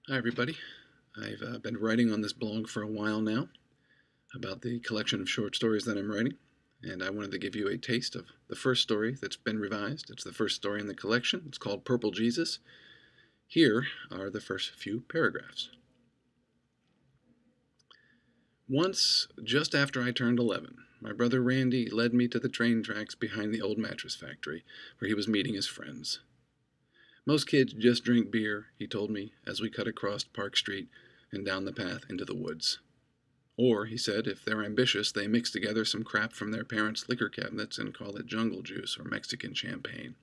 Hi, everybody. I've been writing on this blog for a while now about the collection of short stories that I'm writing, and I wanted to give you a taste of the first story that's been revised. It's the first story in the collection. It's called Purple Jesus. Here are the first few paragraphs. Once, just after I turned 11, my brother Randy led me to the train tracks behind the old mattress factory, where he was meeting his friends. Most kids just drink beer, he told me, as we cut across Park Street and down the path into the woods. Or, he said, if they're ambitious, they mix together some crap from their parents' liquor cabinets and call it jungle juice or Mexican champagne.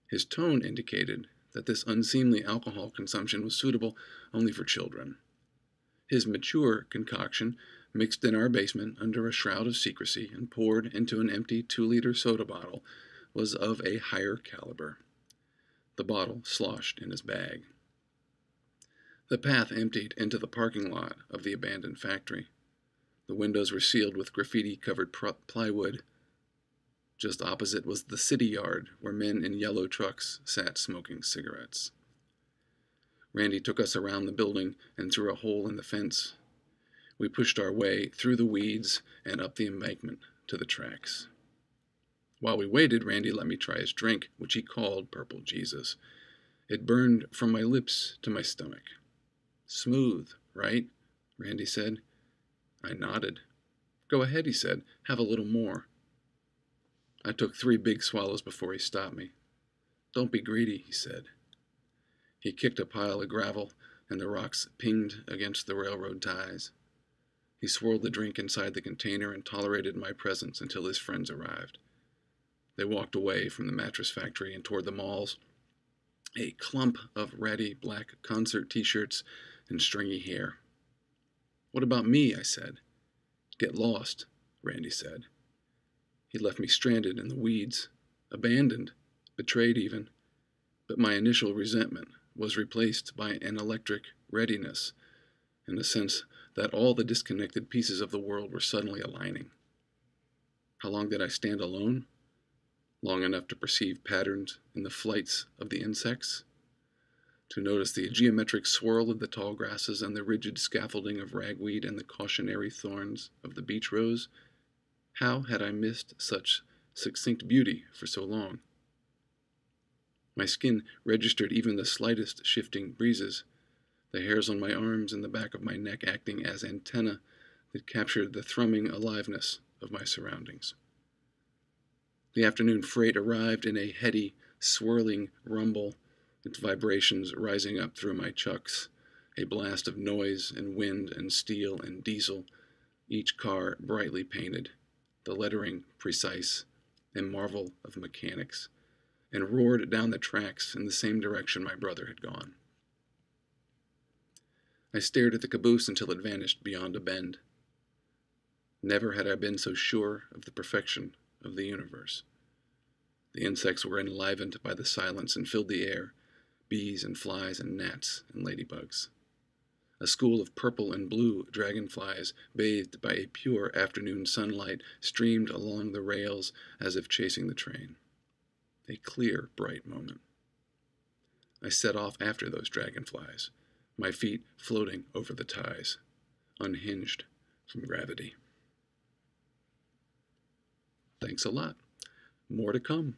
His tone indicated that this unseemly alcohol consumption was suitable only for children. His mature concoction, mixed in our basement under a shroud of secrecy and poured into an empty 2-liter soda bottle, was of a higher caliber. The bottle sloshed in his bag. The path emptied into the parking lot of the abandoned factory. The windows were sealed with graffiti-covered plywood. Just opposite was the city yard, where men in yellow trucks sat smoking cigarettes. Randy took us around the building and through a hole in the fence. We pushed our way through the weeds and up the embankment to the tracks. While we waited, Randy let me try his drink, which he called Purple Jesus. It burned from my lips to my stomach. Smooth, right? Randy said. I nodded. Go ahead, he said. Have a little more. I took 3 big swallows before he stopped me. Don't be greedy, he said. He kicked a pile of gravel, and the rocks pinged against the railroad ties. He swirled the drink inside the container and tolerated my presence until his friends arrived. They walked away from the mattress factory and toward the malls. A clump of ratty black concert t-shirts and stringy hair. What about me? I said. Get lost, Randy said. He left me stranded in the weeds, abandoned, betrayed even. But my initial resentment was replaced by an electric readiness, in the sense that all the disconnected pieces of the world were suddenly aligning. How long did I stand alone? Long enough to perceive patterns in the flights of the insects, to notice the geometric swirl of the tall grasses and the rigid scaffolding of ragweed and the cautionary thorns of the beech rose. How had I missed such succinct beauty for so long? My skin registered even the slightest shifting breezes, the hairs on my arms and the back of my neck acting as antennae that captured the thrumming aliveness of my surroundings. The afternoon freight arrived in a heady, swirling rumble, its vibrations rising up through my chucks, a blast of noise and wind and steel and diesel, each car brightly painted, the lettering precise, a marvel of mechanics, and roared down the tracks in the same direction my brother had gone. I stared at the caboose until it vanished beyond a bend. Never had I been so sure of the perfection of the universe. The insects were enlivened by the silence and filled the air, bees and flies and gnats and ladybugs. A school of purple and blue dragonflies, bathed by a pure afternoon sunlight, streamed along the rails as if chasing the train. A clear, bright moment. I set off after those dragonflies, my feet floating over the ties, unhinged from gravity. Thanks a lot. More to come.